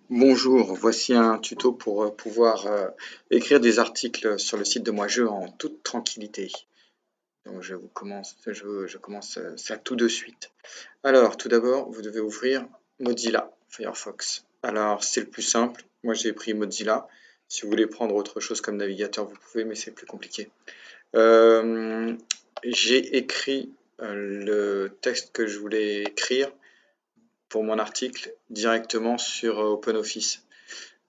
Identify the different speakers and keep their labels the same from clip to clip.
Speaker 1: Bonjour, voici un tuto pour pouvoir écrire des articles sur le site de Moi-Jeu en toute tranquillité. Donc je commence ça tout de suite. Alors, tout d'abord, vous devez ouvrir Mozilla Firefox. Alors, c'est le plus simple. Moi, j'ai pris Mozilla. Si vous voulez prendre autre chose comme navigateur, vous pouvez, mais c'est plus compliqué. J'ai écrit le texte que je voulais écrire pour mon article directement sur OpenOffice.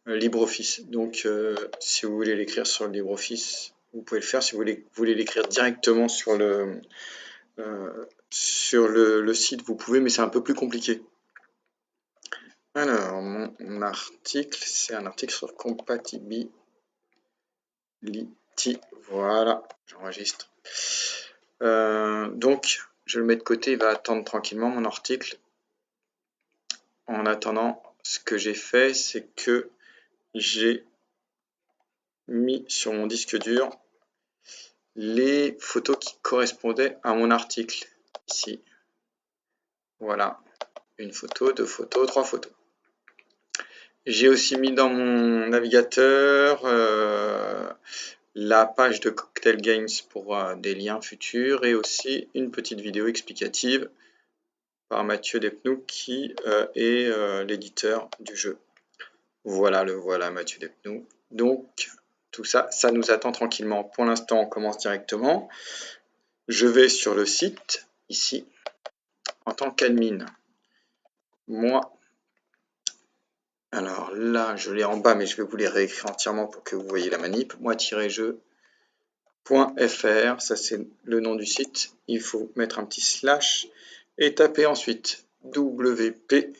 Speaker 1: LibreOffice. Donc, si vous voulez l'écrire sur LibreOffice, vous pouvez le faire. Si vous voulez l'écrire directement sur le site, vous pouvez, mais c'est un peu plus compliqué. Alors, mon article, c'est un article sur Compatibility. Voilà, j'enregistre. Donc, je le mets de côté, il va attendre tranquillement mon article. En attendant, ce que j'ai fait, c'est que j'ai mis sur mon disque dur les photos qui correspondaient à mon article. Ici, voilà, une photo, deux photos, trois photos. J'ai aussi mis dans mon navigateur la page de Cocktail Games pour des liens futurs et aussi une petite vidéo explicative par Mathieu Despnous qui est l'éditeur du jeu. Voilà, le voilà Mathieu Despnous. Donc, tout ça, ça nous attend tranquillement. Pour l'instant, on commence directement. Je vais sur le site, ici, en tant qu'admin. Moi, alors là, je l'ai en bas, mais je vais vous les réécrire entièrement pour que vous voyez la manip. Moi-jeu.fr, ça c'est le nom du site. Il faut mettre un petit slash et taper ensuite wp-admin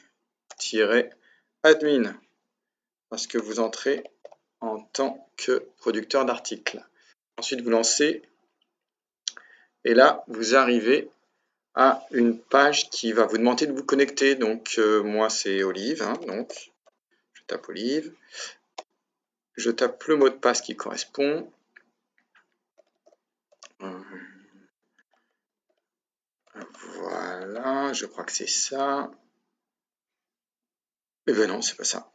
Speaker 1: parce que vous entrez en tant que producteur d'articles. Ensuite, vous lancez et là, vous arrivez à une page qui va vous demander de vous connecter. Donc, moi, c'est Olive, hein, donc je tape Olive. Je tape le mot de passe qui correspond. Voilà, je crois que c'est ça. Eh ben non, c'est pas ça.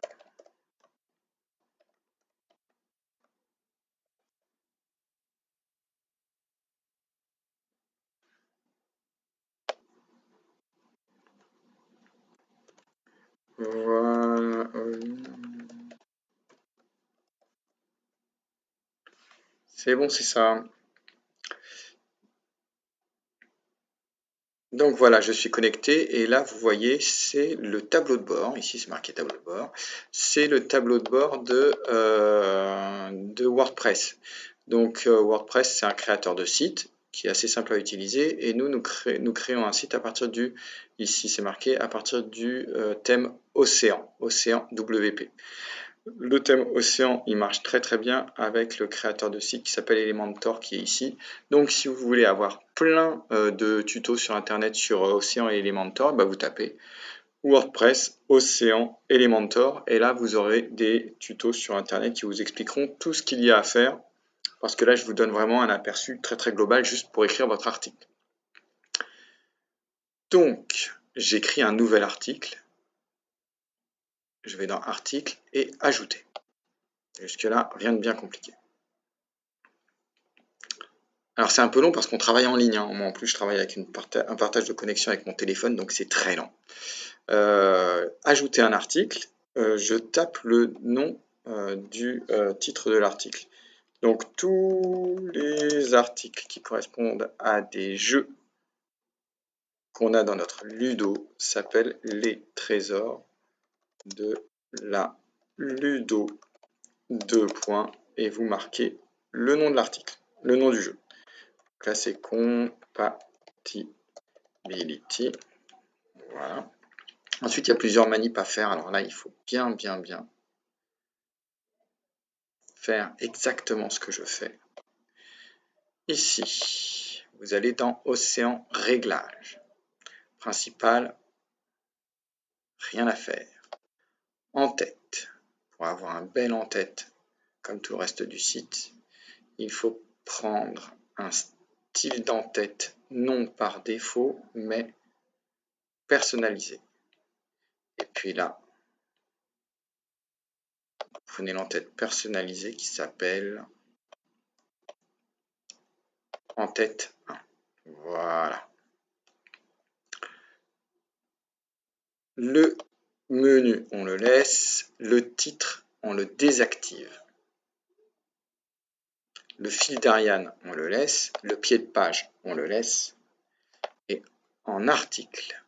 Speaker 1: Voilà. C'est bon, c'est ça. Donc voilà, je suis connecté et là, vous voyez, c'est le tableau de bord. Ici, c'est marqué tableau de bord. C'est le tableau de bord de WordPress. Donc WordPress, c'est un créateur de site qui est assez simple à utiliser et nous créons un site à partir du, ici c'est marqué, à partir du thème Océan, Océan WP. Le thème Océan, il marche très très bien avec le créateur de site qui s'appelle Elementor qui est ici. Donc si vous voulez avoir plein de tutos sur internet sur Océan et Elementor, bah, vous tapez WordPress, Océan, Elementor et là vous aurez des tutos sur internet qui vous expliqueront tout ce qu'il y a à faire parce que là je vous donne vraiment un aperçu très très global juste pour écrire votre article. Donc j'écris un nouvel article, je vais dans article et ajouter. Jusque là rien de bien compliqué. Alors c'est un peu long parce qu'on travaille en ligne, hein. Moi en plus je travaille avec un partage de connexion avec mon téléphone, donc c'est très lent. Ajouter un article, je tape le nom du titre de l'article. Donc tous les articles qui correspondent à des jeux qu'on a dans notre Ludo s'appellent les trésors de la Ludo. 2 points, et vous marquez le nom de l'article, le nom du jeu. Donc là c'est Compatibility. Voilà. Ensuite, il y a plusieurs manips à faire. Alors là, il faut bien faire exactement ce que je fais. Ici, vous allez dans Océan Réglages. Principal, rien à faire. En-tête. Pour avoir un bel en-tête, comme tout le reste du site, il faut prendre un style d'en-tête non par défaut, mais personnalisé. Et puis là, prenez l'entête personnalisée qui s'appelle en-tête 1. Voilà. Le menu, on le laisse. Le titre, on le désactive. Le fil d'Ariane, on le laisse. Le pied de page, on le laisse. Et en article,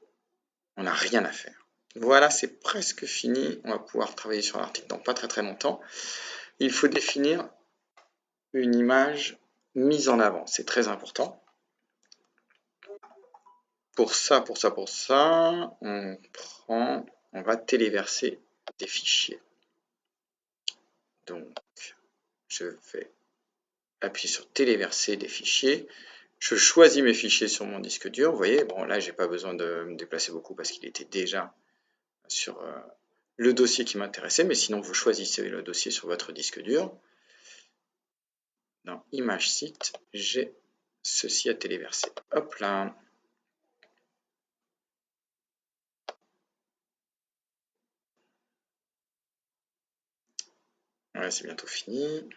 Speaker 1: on n'a rien à faire. Voilà, c'est presque fini. On va pouvoir travailler sur l'article dans pas très longtemps. Il faut définir une image mise en avant. C'est très important. Pour ça, on va téléverser des fichiers. Donc, je vais appuyer sur téléverser des fichiers. Je choisis mes fichiers sur mon disque dur. Vous voyez, bon là, j'ai pas besoin de me déplacer beaucoup parce qu'il était déjà sur le dossier qui m'intéressait. Mais sinon, vous choisissez le dossier sur votre disque dur. Dans Image Site, j'ai ceci à téléverser. Hop là. Ouais, c'est bientôt fini.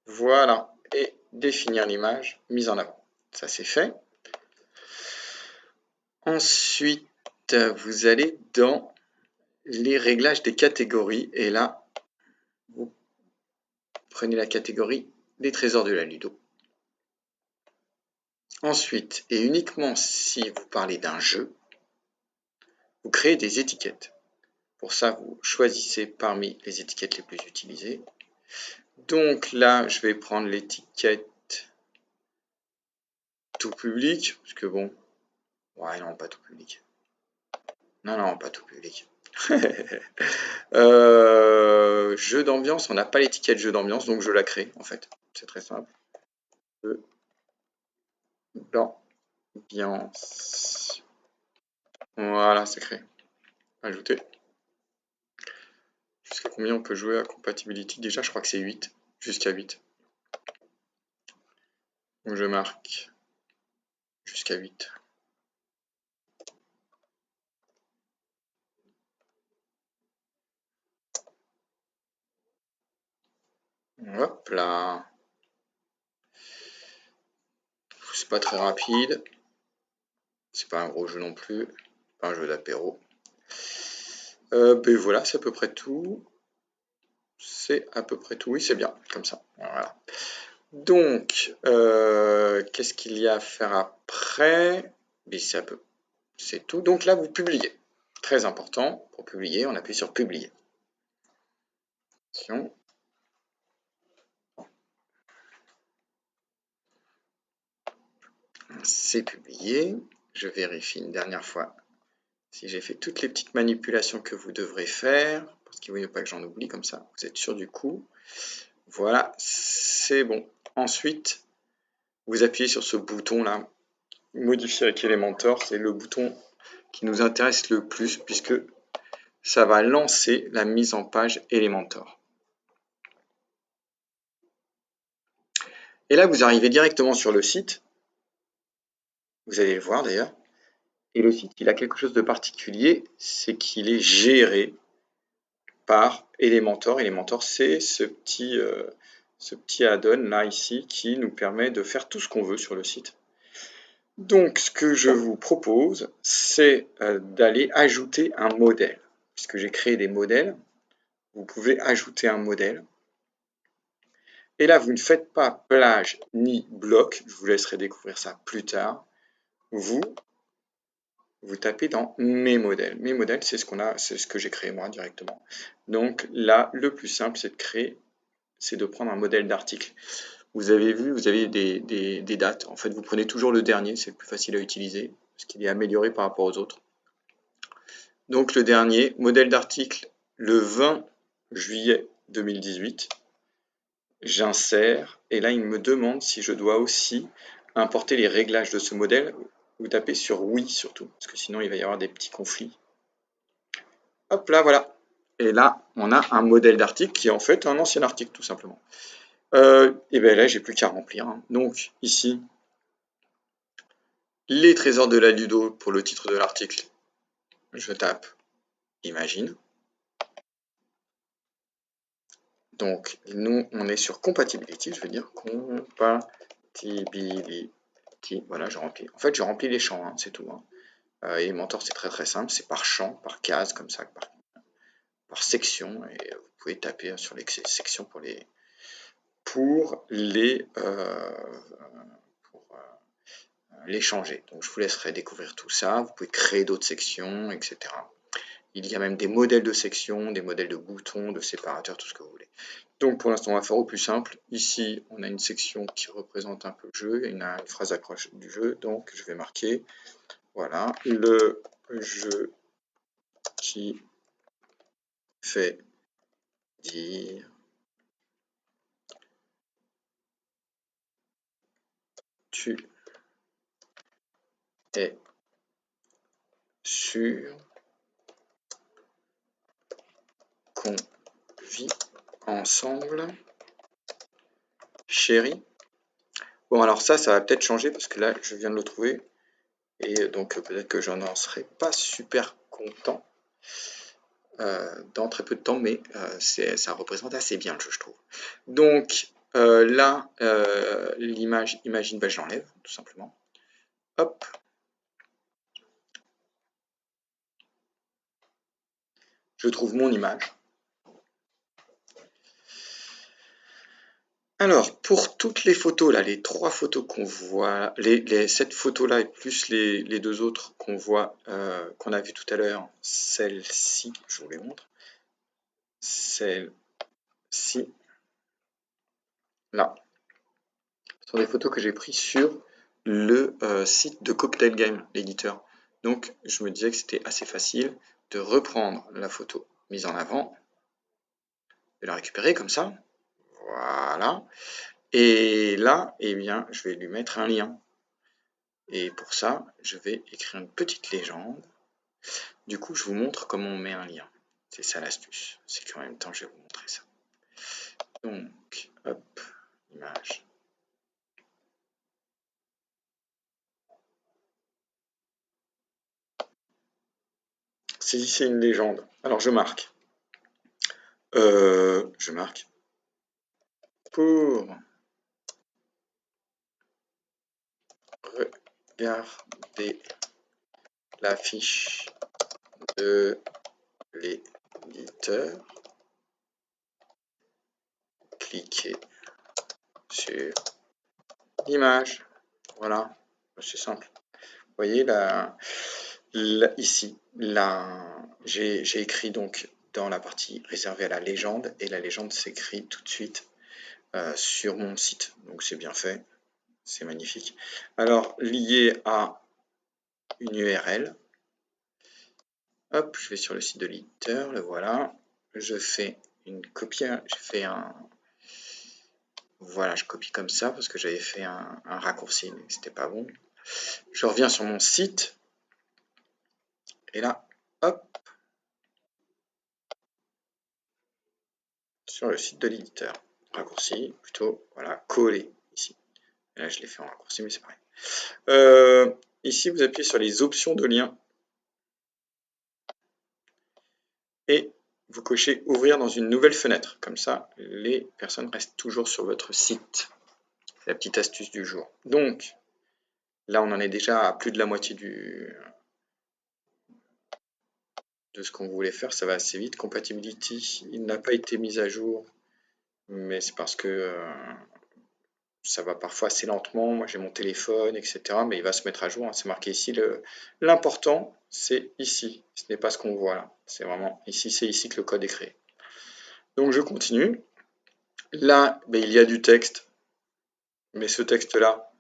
Speaker 1: Voilà. Et définir l'image mise en avant. Ça, c'est fait. Ensuite, vous allez dans les réglages des catégories. Et là, vous prenez la catégorie des trésors de la Ludo. Ensuite, et uniquement si vous parlez d'un jeu, vous créez des étiquettes. Pour ça, vous choisissez parmi les étiquettes les plus utilisées. Donc là, je vais prendre l'étiquette tout public, parce que bon, ouais, non, pas tout public. Non, pas tout public. Jeu d'ambiance, on n'a pas l'étiquette jeu d'ambiance, donc je la crée, en fait. C'est très simple. Jeu d'ambiance. Voilà, c'est créé. Ajouter. Jusqu'à combien on peut jouer à compatibility? Déjà, je crois que c'est 8. Jusqu'à 8. Donc je marque jusqu'à 8. Hop là. C'est pas très rapide. C'est pas un gros jeu non plus. Pas un jeu d'apéro. Ben voilà, c'est à peu près tout. C'est à peu près tout. Oui, c'est bien, comme ça. Voilà. Donc, qu'est-ce qu'il y a à faire après? C'est tout. Donc là, vous publiez. Très important, pour publier, on appuie sur publier. C'est publié. Je vérifie une dernière fois si j'ai fait toutes les petites manipulations que vous devrez faire, parce qu'il ne faut pas que j'en oublie, comme ça, vous êtes sûr du coup. Voilà, c'est bon. Ensuite, vous appuyez sur ce bouton-là, modifier avec Elementor, c'est le bouton qui nous intéresse le plus, puisque ça va lancer la mise en page Elementor. Et là, vous arrivez directement sur le site. Vous allez le voir d'ailleurs. Et le site, il a quelque chose de particulier, c'est qu'il est géré par Elementor. Elementor, c'est ce petit add-on là, ici, qui nous permet de faire tout ce qu'on veut sur le site. Donc, ce que je vous propose, c'est d'aller ajouter un modèle. Puisque j'ai créé des modèles, vous pouvez ajouter un modèle. Et là, vous ne faites pas plage ni bloc, je vous laisserai découvrir ça plus tard. Vous tapez dans mes modèles. Mes modèles, c'est ce que j'ai créé moi directement. Donc là, le plus simple, c'est de prendre un modèle d'article. Vous avez vu, vous avez des dates. En fait, vous prenez toujours le dernier, c'est le plus facile à utiliser, parce qu'il est amélioré par rapport aux autres. Donc le dernier, modèle d'article, le 20 juillet 2018. J'insère, et là, il me demande si je dois aussi importer les réglages de ce modèle. Vous tapez sur oui surtout, parce que sinon il va y avoir des petits conflits. Hop là, voilà. Et là, on a un modèle d'article qui est en fait un ancien article, tout simplement. Et bien là, j'ai plus qu'à remplir. Hein. Donc, ici, les trésors de la Ludo pour le titre de l'article. Je tape Imagine. Donc, nous, on est sur compatibility, je veux dire compatibility. Voilà, je remplis. En fait, je remplis les champs, hein, c'est tout. Hein. Elementor, c'est très simple, c'est par champ, par case, comme ça, par section, et vous pouvez taper sur les sections pour les changer. Donc, je vous laisserai découvrir tout ça. Vous pouvez créer d'autres sections, etc. Il y a même des modèles de sections, des modèles de boutons, de séparateurs, tout ce que vous voulez. Donc pour l'instant, on va faire au plus simple. Ici, on a une section qui représente un peu le jeu, il y a une phrase d'accroche du jeu, donc je vais marquer, voilà, le jeu qui fait dire tu es sûr qu'on vit ensemble, chérie. Bon, alors ça va peut-être changer parce que là, je viens de le trouver. Et donc, peut-être que j'en serai pas super content dans très peu de temps, mais ça représente assez bien le jeu, je trouve. Donc, là, l'image imagine, je l'enlève, tout simplement. Hop. Je trouve mon image. Alors, pour toutes les photos, là, les 3 photos qu'on voit, cette photo-là et plus les 2 autres qu'on voit, qu'on a vu tout à l'heure, celle-ci, je vous les montre, celle-ci, là, ce sont des photos que j'ai prises sur le site de Cocktail Game, l'éditeur. Donc, je me disais que c'était assez facile de reprendre la photo mise en avant, de la récupérer comme ça, voilà. Et là, eh bien, je vais lui mettre un lien. Et pour ça, je vais écrire une petite légende. Du coup, je vous montre comment on met un lien. C'est ça l'astuce. C'est qu'en même temps, je vais vous montrer ça. Donc, hop, image. C'est une légende. Alors, je marque. Je marque. Pour regarder la fiche de l'éditeur, cliquez sur l'image. Voilà, c'est simple. Vous voyez là, ici, j'ai écrit donc dans la partie réservée à la légende, et la légende s'écrit tout de suite sur mon site. Donc c'est bien fait, c'est magnifique. Alors, lié à une URL, hop, je vais sur le site de l'éditeur, le voilà. Je fais une copie, voilà, je copie comme ça parce que j'avais fait un raccourci, mais c'était pas bon. Je reviens sur mon site, et là, hop, sur le site de l'éditeur. Raccourci, plutôt, voilà, coller ici. Et là, je l'ai fait en raccourci, mais c'est pareil. Ici, vous appuyez sur les options de lien. Et vous cochez « Ouvrir dans une nouvelle fenêtre ». Comme ça, les personnes restent toujours sur votre site. C'est la petite astuce du jour. Donc, là, on en est déjà à plus de la moitié de ce qu'on voulait faire. Ça va assez vite. Compatibility, il n'a pas été mis à jour, mais c'est parce que ça va parfois assez lentement. Moi, j'ai mon téléphone, etc. Mais il va se mettre à jour. Hein. C'est marqué ici. L'important, c'est ici. Ce n'est pas ce qu'on voit là. C'est vraiment ici. C'est ici que le code est créé. Donc, je continue. Là, il y a du texte. Mais ce texte-là,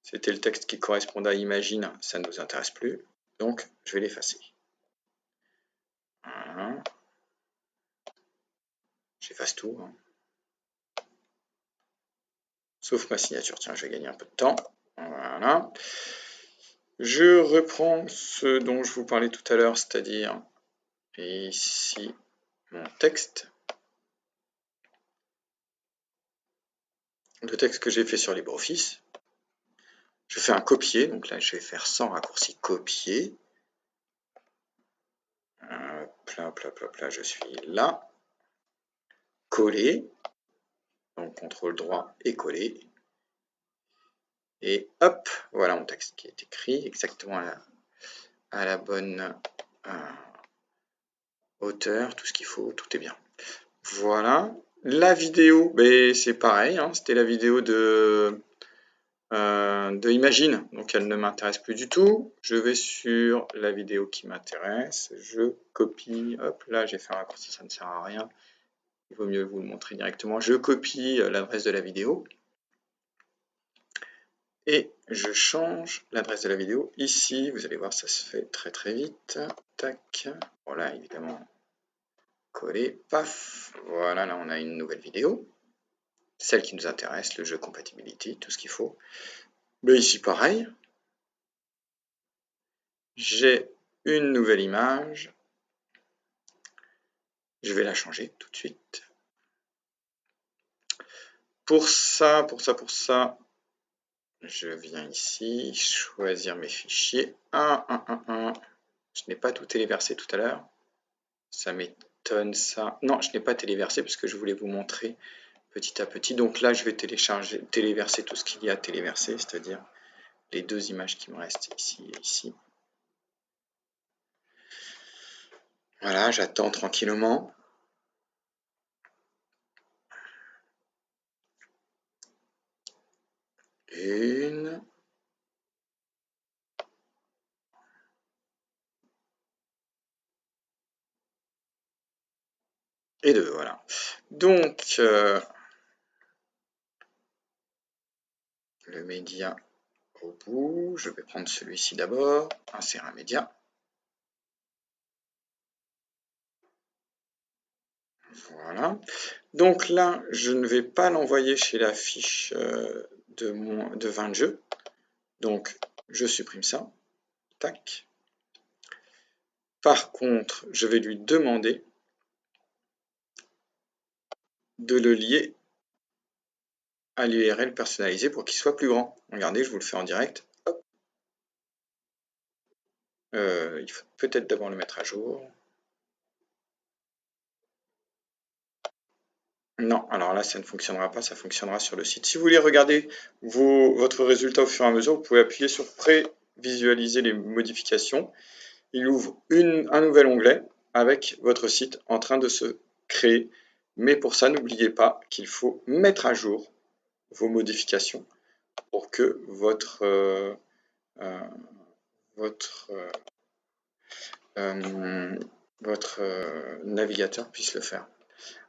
Speaker 1: c'était le texte qui correspondait à Imagine. Ça ne nous intéresse plus. Donc, je vais l'effacer. Voilà. J'efface tout. Hein. Sauf ma signature. Tiens, je vais gagner un peu de temps. Voilà. Je reprends ce dont je vous parlais tout à l'heure, c'est-à-dire ici mon texte. Le texte que j'ai fait sur LibreOffice. Je fais un copier, donc là je vais faire sans raccourci copier. Hop là, je suis là. coller. Donc CTRL droit et coller. Et hop, voilà mon texte qui est écrit exactement à la bonne hauteur, tout ce qu'il faut, tout est bien. Voilà. La vidéo, ben, c'est pareil, hein, c'était la vidéo de Imagine, donc elle ne m'intéresse plus du tout. Je vais sur la vidéo qui m'intéresse, je copie, hop, là j'ai fait un raccourci, ça ne sert à rien, il vaut mieux vous le montrer directement. Je copie l'adresse de la vidéo et je change l'adresse de la vidéo ici. Vous allez voir, ça se fait très très vite. Tac, voilà, évidemment, coller, paf, voilà, là on a une nouvelle vidéo, celle qui nous intéresse, le jeu compatibility, tout ce qu'il faut. Mais ici pareil, j'ai une nouvelle image, je vais la changer tout de suite. Pour ça, je viens ici, choisir mes fichiers. Je n'ai pas tout téléversé tout à l'heure. Ça m'étonne ça. Non, je n'ai pas téléversé parce que je voulais vous montrer petit à petit. Donc là, je vais téléverser tout ce qu'il y a à téléverser, c'est-à-dire les deux images qui me restent ici et ici. Voilà, j'attends tranquillement. Une. Et deux, voilà. Donc, le média au bout, je vais prendre celui-ci d'abord, insérer un média. Voilà. Donc là, je ne vais pas l'envoyer chez la fiche de 20 jeux. Donc, je supprime ça. Tac. Par contre, je vais lui demander de le lier à l'URL personnalisé pour qu'il soit plus grand. Regardez, je vous le fais en direct. Hop. Il faut peut-être d'abord le mettre à jour. Non, alors là, ça ne fonctionnera pas, ça fonctionnera sur le site. Si vous voulez regarder votre résultat au fur et à mesure, vous pouvez appuyer sur Prévisualiser les modifications. Il ouvre un nouvel onglet avec votre site en train de se créer. Mais pour ça, n'oubliez pas qu'il faut mettre à jour vos modifications pour que votre navigateur puisse le faire.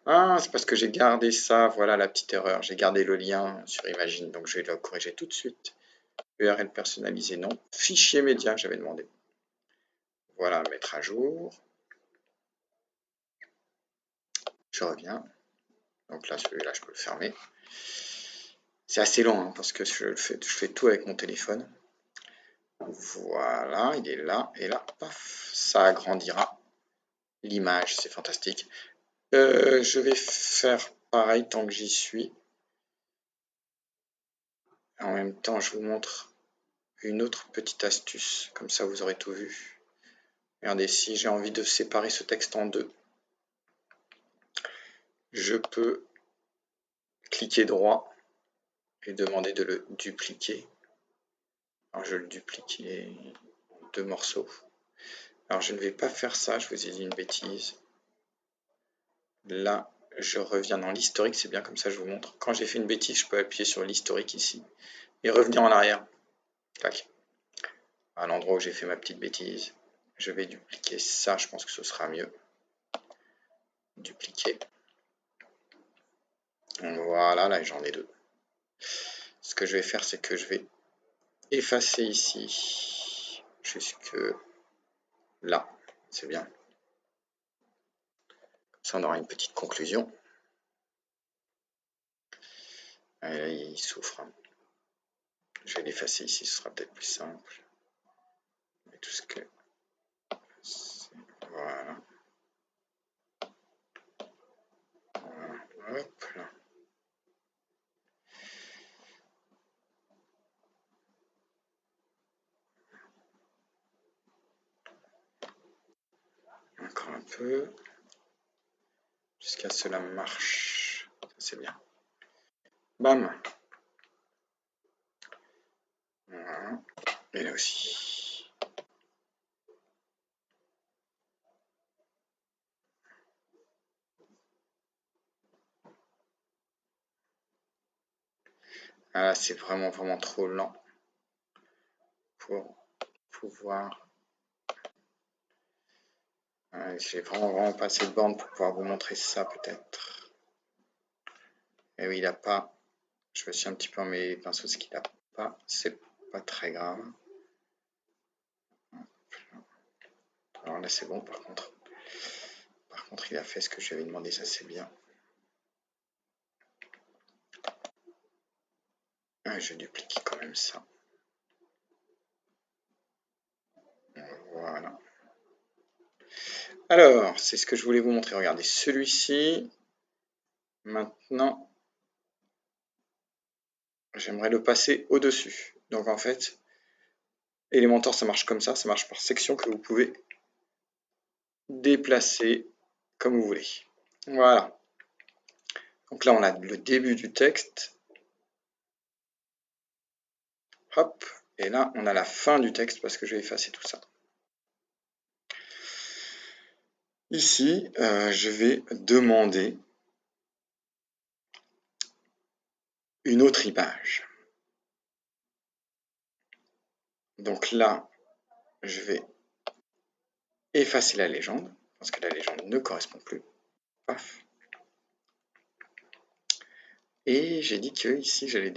Speaker 1: Ah, c'est parce que j'ai gardé ça, voilà la petite erreur, j'ai gardé le lien sur Imagine, donc je vais le corriger tout de suite. URL personnalisé, non. Fichier média, j'avais demandé. Voilà, mettre à jour. Je reviens. Donc là, celui-là, je peux le fermer. C'est assez long, hein, parce que je fais tout avec mon téléphone. Voilà, il est là, et là, paf, ça agrandira l'image, c'est fantastique. Je vais faire pareil tant que j'y suis. En même temps, je vous montre une autre petite astuce, comme ça vous aurez tout vu. Regardez, si j'ai envie de séparer ce texte en deux, je peux cliquer droit et demander de le dupliquer. Alors je le duplique, il est en deux morceaux. Alors je ne vais pas faire ça, je vous ai dit une bêtise. Là, je reviens dans l'historique, c'est bien comme ça je vous montre. Quand j'ai fait une bêtise, je peux appuyer sur l'historique ici et revenir en arrière. Tac. À l'endroit où j'ai fait ma petite bêtise. Je vais dupliquer ça, je pense que ce sera mieux. Dupliquer. Voilà, là j'en ai deux. Ce que je vais faire, c'est que je vais effacer ici jusque là. C'est bien. Comme ça, on aura une petite conclusion. Il souffre. Je vais l'effacer ici, ce sera peut-être plus simple. Mais tout ce que... Voilà. Voilà. Hop là. Encore un peu. Jusqu'à ce que cela marche. c'est bien. Bam. Voilà. Et là aussi. Ah, c'est vraiment trop lent pour pouvoir... J'ai vraiment pas assez de bornes pour pouvoir vous montrer ça peut-être. Et oui, il n'a pas... Je me suis un petit peu emmêlé les pinceaux, ce qu'il n'a pas. C'est pas très grave. Alors là, c'est bon par contre. Par contre, il a fait ce que j'avais demandé, ça c'est bien. Je duplique quand même ça. Voilà. Alors, c'est ce que je voulais vous montrer. Regardez, celui-ci, maintenant, j'aimerais le passer au-dessus. Donc en fait, Elementor, ça marche comme ça marche par section que vous pouvez déplacer comme vous voulez. Voilà. Donc là, on a le début du texte. Hop. Et là, on a la fin du texte parce que je vais effacer tout ça. Ici, je vais demander une autre image. Donc là, je vais effacer la légende, parce que la légende ne correspond plus. Paf. Et j'ai dit que ici, j'allais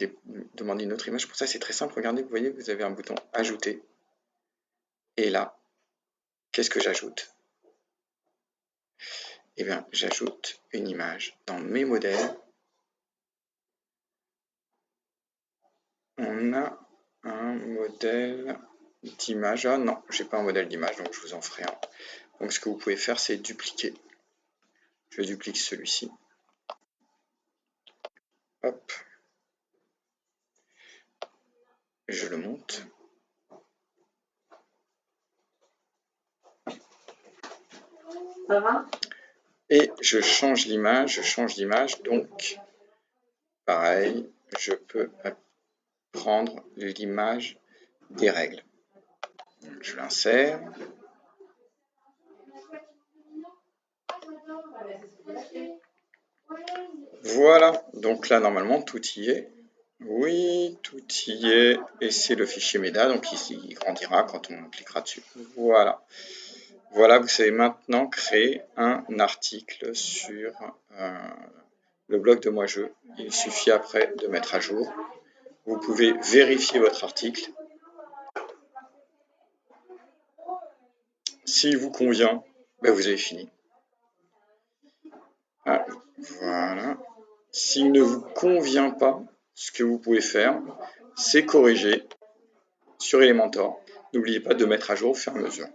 Speaker 1: demander une autre image. Pour ça, c'est très simple. Regardez, vous voyez, vous avez un bouton « Ajouter ». Et là, qu'est-ce que j'ajoute? Eh bien, j'ajoute une image dans mes modèles. On a un modèle d'image. Ah non, j'ai pas un modèle d'image, donc je vous en ferai un. Donc ce que vous pouvez faire, c'est dupliquer. Je duplique celui-ci. Hop. Je le monte. Et je change l'image, donc pareil, je peux prendre l'image des règles. Je l'insère. Voilà, donc là normalement tout y est. Oui, tout y est, et c'est le fichier MEDA, donc ici il grandira quand on cliquera dessus. Voilà. Voilà, vous savez maintenant créer un article sur le blog de Moi Je. Il suffit après de mettre à jour. Vous pouvez vérifier votre article. S'il vous convient, ben vous avez fini. Ah, voilà. S'il ne vous convient pas, ce que vous pouvez faire, c'est corriger sur Elementor. N'oubliez pas de mettre à jour au fur et à mesure.